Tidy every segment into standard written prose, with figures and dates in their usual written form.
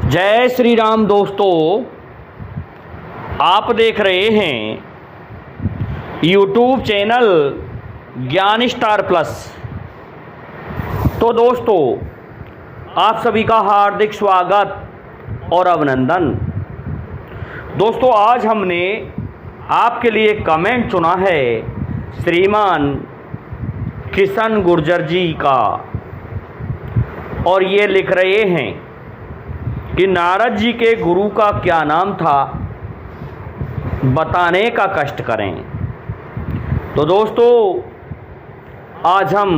जय श्री राम दोस्तों, आप देख रहे हैं यूट्यूब चैनल ज्ञान स्टार प्लस। तो दोस्तों, आप सभी का हार्दिक स्वागत और अभिनंदन। दोस्तों, आज हमने आपके लिए कमेंट चुना है श्रीमान किशन गुर्जर जी का, और ये लिख रहे हैं कि नारद जी के गुरु का क्या नाम था, बताने का कष्ट करें। तो दोस्तों, आज हम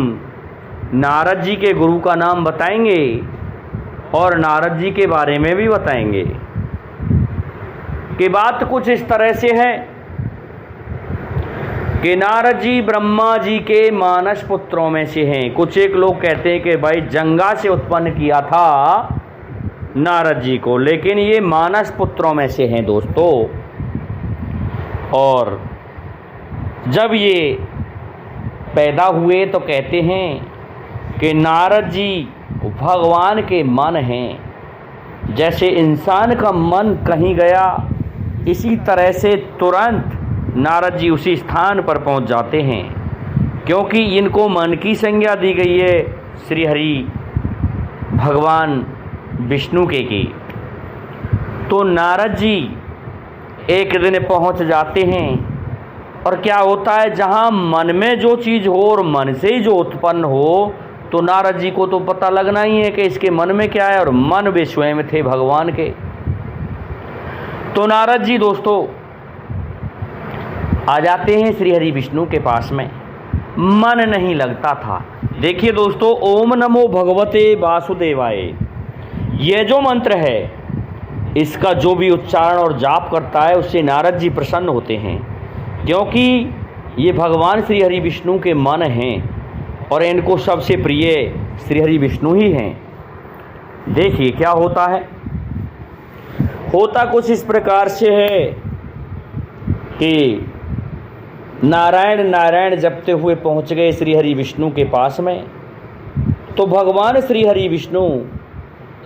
नारद जी के गुरु का नाम बताएंगे और नारद जी के बारे में भी बताएंगे। कि बात कुछ इस तरह से है कि नारद जी ब्रह्मा जी के मानस पुत्रों में से हैं। कुछ एक लोग कहते हैं कि भाई जंगा से उत्पन्न किया था नारद जी को, लेकिन ये मानस पुत्रों में से हैं दोस्तों। और जब ये पैदा हुए तो कहते हैं कि नारद जी भगवान के मन हैं। जैसे इंसान का मन कहीं गया, इसी तरह से तुरंत नारद जी उसी स्थान पर पहुंच जाते हैं, क्योंकि इनको मन की संज्ञा दी गई है श्री हरि भगवान विष्णु के की। तो नारद जी एक दिन पहुंच जाते हैं, और क्या होता है, जहां मन में जो चीज़ हो और मन से ही जो उत्पन्न हो, तो नारद जी को तो पता लगना ही है कि इसके मन में क्या है, और मन वे स्वयं थे भगवान के। तो नारद जी दोस्तों आ जाते हैं श्री हरि विष्णु के पास में। मन नहीं लगता था। देखिए दोस्तों, ओम नमो भगवते वासुदेवाय, ये जो मंत्र है, इसका जो भी उच्चारण और जाप करता है, उससे नारद जी प्रसन्न होते हैं, क्योंकि ये भगवान श्री हरि विष्णु के मन हैं और इनको सबसे प्रिय श्री हरि विष्णु ही हैं। देखिए क्या होता है। होता कुछ इस प्रकार से है कि नारायण नारायण जपते हुए पहुंच गए श्री हरि विष्णु के पास में। तो भगवान श्री हरि विष्णु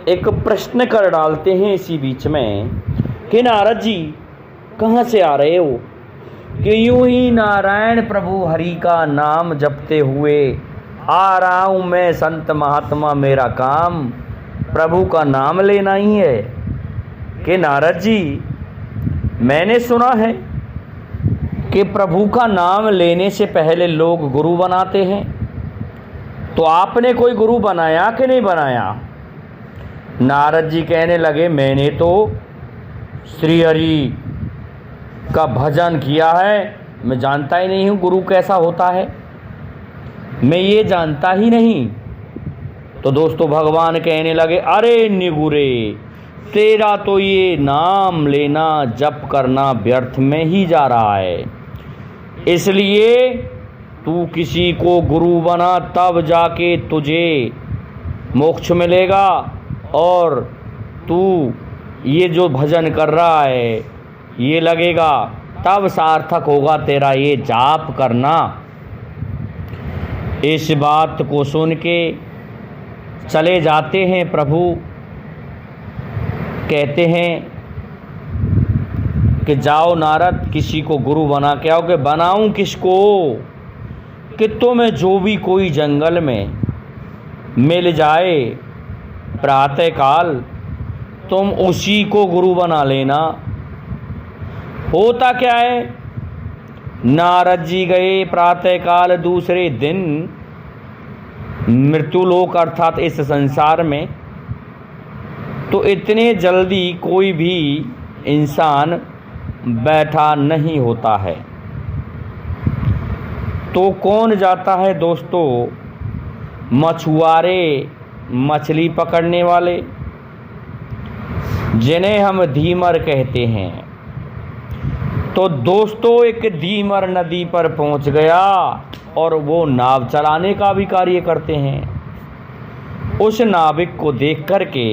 एक प्रश्न कर डालते हैं इसी बीच में कि नारद जी कहाँ से आ रहे हो। कि यूं ही नारायण प्रभु हरि का नाम जपते हुए आ रहा हूँ मैं, संत महात्मा मेरा काम प्रभु का नाम लेना ही है। कि नारद जी, मैंने सुना है कि प्रभु का नाम लेने से पहले लोग गुरु बनाते हैं, तो आपने कोई गुरु बनाया कि नहीं बनाया। नारद जी कहने लगे, मैंने तो श्री हरि का भजन किया है, मैं जानता ही नहीं हूँ गुरु कैसा होता है, मैं ये जानता ही नहीं। तो दोस्तों भगवान कहने लगे, अरे निगुरे, तेरा तो ये नाम लेना जप करना व्यर्थ में ही जा रहा है। इसलिए तू किसी को गुरु बना, तब जाके तुझे मोक्ष मिलेगा, और तू ये जो भजन कर रहा है ये लगेगा, तब सार्थक होगा तेरा ये जाप करना। इस बात को सुन के चले जाते हैं प्रभु। कहते हैं कि जाओ नारद, किसी को गुरु बना के आओ। कि बनाऊं किसको। कि तुम्हें जो भी कोई जंगल में मिल जाए प्रातःकाल, तुम उसी को गुरु बना लेना। होता क्या है, नारद जी गए प्रातःकाल दूसरे दिन मृत्युलोक अर्थात इस संसार में। तो इतने जल्दी कोई भी इंसान बैठा नहीं होता है। तो कौन जाता है दोस्तों, मछुआरे, मछली पकड़ने वाले, जिन्हें हम धीमर कहते हैं। तो दोस्तों एक धीमर नदी पर पहुंच गया, और वो नाव चलाने का भी कार्य करते हैं। उस नाविक को देख करके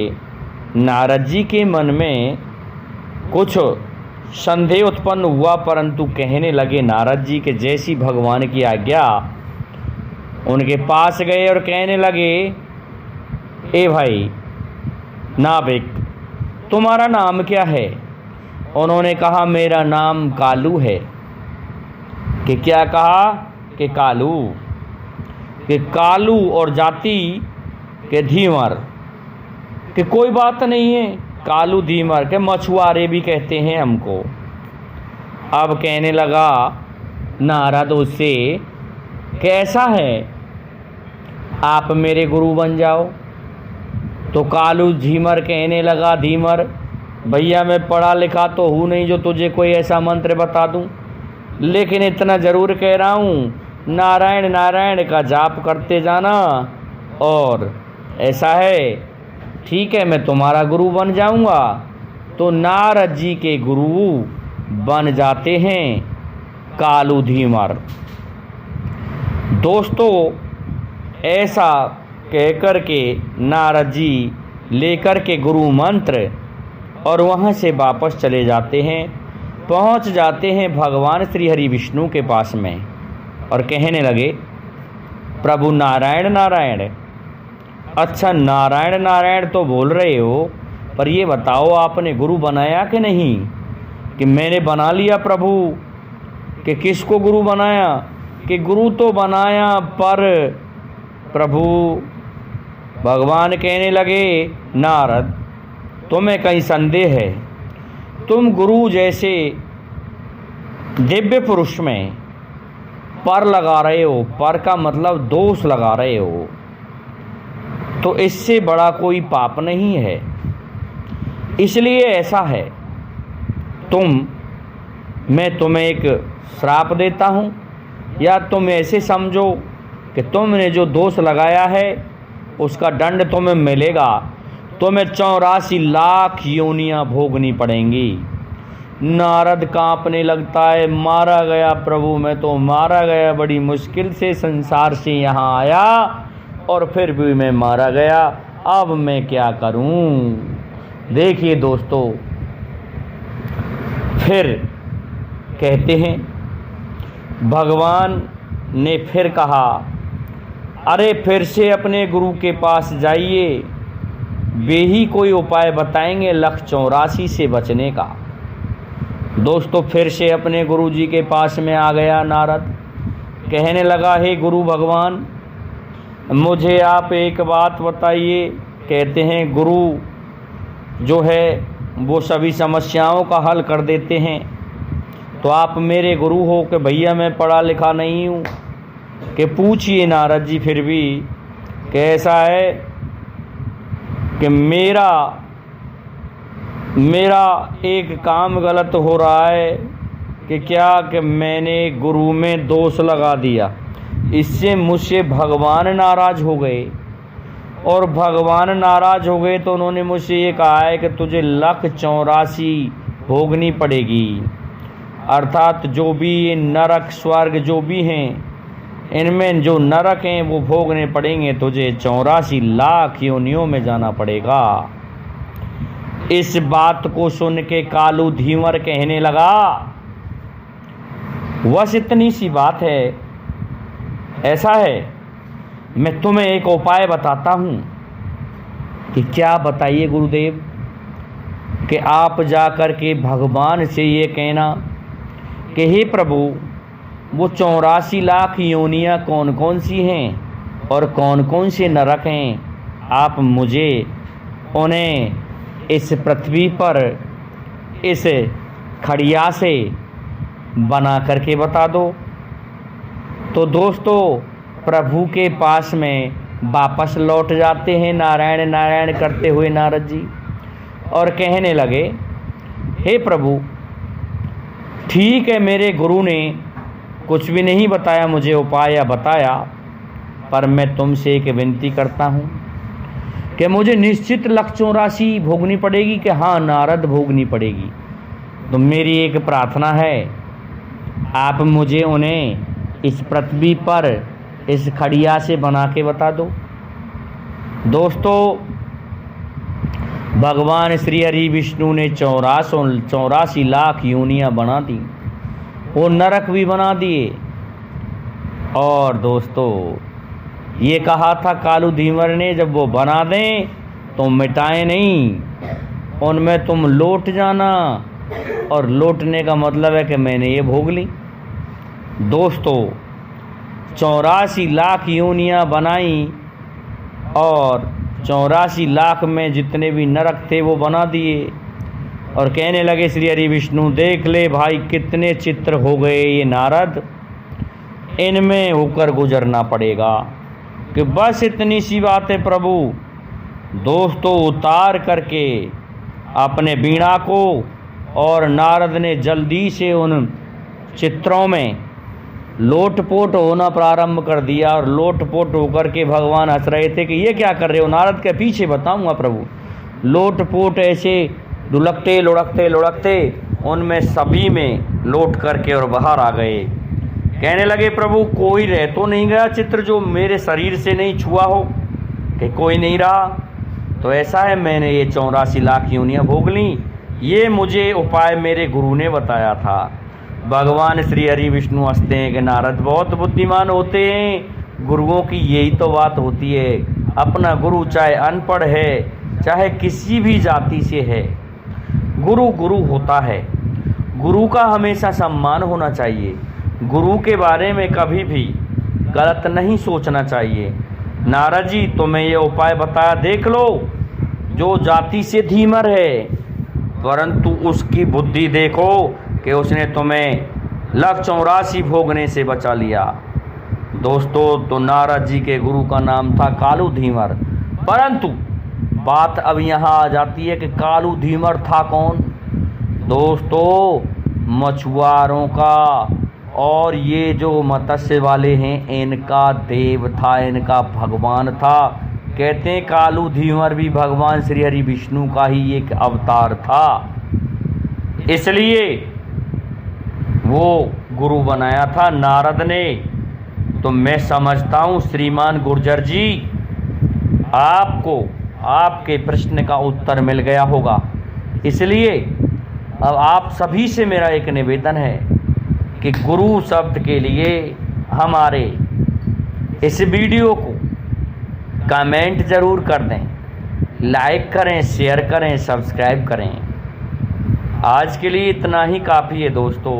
नारद जी के मन में कुछ संदेह उत्पन्न हुआ, परंतु कहने लगे नारद जी के जैसी भगवान की आज्ञा, उनके पास गए और कहने लगे, ए भाई नाविक, तुम्हारा नाम क्या है? उन्होंने कहा मेरा नाम कालू है। कि क्या कहा? कि कालू। कि कालू और जाति के धीवर। कि कोई बात नहीं है, कालू धीवर के मछुआरे भी कहते हैं हमको। अब कहने लगा नारद उससे, कैसा है, आप मेरे गुरु बन जाओ। तो कालू धीमर कहने लगा, धीमर भैया मैं पढ़ा लिखा तो हूँ नहीं जो तुझे कोई ऐसा मंत्र बता दूँ, लेकिन इतना ज़रूर कह रहा हूँ, नारायण नारायण का जाप करते जाना। और ऐसा है, ठीक है, मैं तुम्हारा गुरु बन जाऊँगा। तो नारद जी के गुरु बन जाते हैं कालू धीमर। दोस्तों, ऐसा कहकर के नारद जी लेकर के गुरु मंत्र और वहाँ से वापस चले जाते हैं। पहुँच जाते हैं भगवान श्री हरि विष्णु के पास में और कहने लगे, प्रभु नारायण नारायण। अच्छा, नारायण नारायण तो बोल रहे हो, पर ये बताओ आपने गुरु बनाया कि नहीं? कि मैंने बना लिया प्रभु। कि किसको गुरु बनाया? कि गुरु तो बनाया, पर प्रभु भगवान कहने लगे, नारद तुम्हें कहीं संदेह है? तुम गुरु जैसे दिव्य पुरुष में पर लगा रहे हो, पर का मतलब दोष लगा रहे हो, तो इससे बड़ा कोई पाप नहीं है। इसलिए ऐसा है, मैं तुम्हें एक श्राप देता हूँ, या तुम ऐसे समझो कि तुमने जो दोष लगाया है उसका दंड तुम्हें मिलेगा। तुम्हें 84 लाख योनियाँ भोगनी पड़ेंगी। नारद कांपने लगता है, मारा गया प्रभु, मैं तो मारा गया, बड़ी मुश्किल से संसार से यहाँ आया और फिर भी मैं मारा गया, अब मैं क्या करूँ? देखिए दोस्तों, फिर कहते हैं भगवान ने फिर कहा, अरे फिर से अपने गुरु के पास जाइए, वे ही कोई उपाय बताएंगे 184 से बचने का। दोस्तों, फिर से अपने गुरु जी के पास में आ गया नारद। कहने लगा, हे गुरु भगवान, मुझे आप एक बात बताइए। कहते हैं गुरु जो है वो सभी समस्याओं का हल कर देते हैं, तो आप मेरे गुरु हो कि भैया मैं पढ़ा लिखा नहीं हूँ। कि पूछिए नारद जी फिर भी। कैसा है कि मेरा एक काम गलत हो रहा है। कि क्या? कि मैंने गुरु में दोष लगा दिया, इससे मुझसे भगवान नाराज हो गए, और भगवान नाराज हो गए तो उन्होंने मुझसे ये कहा है कि तुझे 184 भोगनी पड़ेगी। अर्थात जो भी ये नरक स्वर्ग जो भी हैं, इनमें जो नरक हैं वो भोगने पड़ेंगे तुझे। 84 लाख योनियों में जाना पड़ेगा। इस बात को सुन के कालू धीवर कहने लगा, बस इतनी सी बात है। ऐसा है, मैं तुम्हें एक उपाय बताता हूँ। कि क्या? बताइए गुरुदेव। कि आप जाकर के भगवान से ये कहना कि हे प्रभु, वो 84 लाख योनियाँ कौन कौन सी हैं और कौन कौन से नरक हैं, आप मुझे उन्हें इस पृथ्वी पर इस खड़िया से बना करके बता दो। तो दोस्तों, प्रभु के पास में वापस लौट जाते हैं नारायण नारायण करते हुए नारद जी, और कहने लगे, हे प्रभु, ठीक है, मेरे गुरु ने कुछ भी नहीं बताया मुझे उपाय या बताया, पर मैं तुमसे एक विनती करता हूँ कि मुझे निश्चित 184 भोगनी पड़ेगी। कि हाँ नारद, भोगनी पड़ेगी। तो मेरी एक प्रार्थना है, आप मुझे उन्हें इस पृथ्वी पर इस खड़िया से बना के बता दो। दोस्तों, भगवान श्री हरि विष्णु ने 84 लाख योनियाँ बना दी, वो नरक भी बना दिए। और दोस्तों, ये कहा था कालू धीवर ने, जब वो बना दें तो मिटाएं नहीं, उनमें तुम लौट जाना, और लौटने का मतलब है कि मैंने ये भोग ली। दोस्तों 84 लाख योनियाँ बनाई और 84 लाख में जितने भी नरक थे वो बना दिए, और कहने लगे श्री हरि विष्णु देख ले भाई कितने चित्र हो गए ये नारद, इनमें होकर गुजरना पड़ेगा। कि बस इतनी सी बात है प्रभु। दोस्तों उतार करके अपने वीणा को, और नारद ने जल्दी से उन चित्रों में लोटपोट होना प्रारंभ कर दिया, और लोटपोट होकर के भगवान हंस रहे थे कि ये क्या कर रहे हो। नारद के पीछे बताऊंगा प्रभु। लोटपोट ऐसे लुढ़कते लुढ़कते लुढ़कते उनमें सभी में लौट करके और बाहर आ गए। कहने लगे प्रभु कोई रह तो नहीं गया चित्र जो मेरे शरीर से नहीं छुआ हो, कि कोई नहीं रहा। तो ऐसा है, मैंने ये 84 लाख योनियाँ भोग ली। ये मुझे उपाय मेरे गुरु ने बताया था। भगवान श्री हरि विष्णु हंसते हैं कि नारद बहुत बुद्धिमान होते हैं। गुरुओं की यही तो बात होती है। अपना गुरु चाहे अनपढ़ है, चाहे किसी भी जाति से है, गुरु गुरु होता है। गुरु का हमेशा सम्मान होना चाहिए। गुरु के बारे में कभी भी गलत नहीं सोचना चाहिए। नारद जी तुम्हें ये उपाय बताया, देख लो। जो जाति से धीमर है, परंतु उसकी बुद्धि देखो कि उसने तुम्हें 184 भोगने से बचा लिया। दोस्तों तो नारद जी के गुरु का नाम था कालू धीमर। परंतु बात अब यहाँ आ जाती है कि कालू धीमर था कौन। दोस्तों मछुआरों का और ये जो मत्स्य वाले हैं इनका देव था, इनका भगवान था। कहते हैं कालू धीमर भी भगवान श्री हरि विष्णु का ही एक अवतार था, इसलिए वो गुरु बनाया था नारद ने। तो मैं समझता हूँ श्रीमान गुर्जर जी आपको आपके प्रश्न का उत्तर मिल गया होगा। इसलिए अब आप सभी से मेरा एक निवेदन है कि गुरु शब्द के लिए हमारे इस वीडियो को कमेंट ज़रूर कर दें, लाइक करें, शेयर करें, सब्सक्राइब करें। आज के लिए इतना ही काफ़ी है दोस्तों।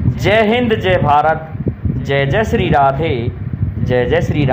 जय हिंद, जय भारत, जय जय श्री राधे, जय जय श्री राम।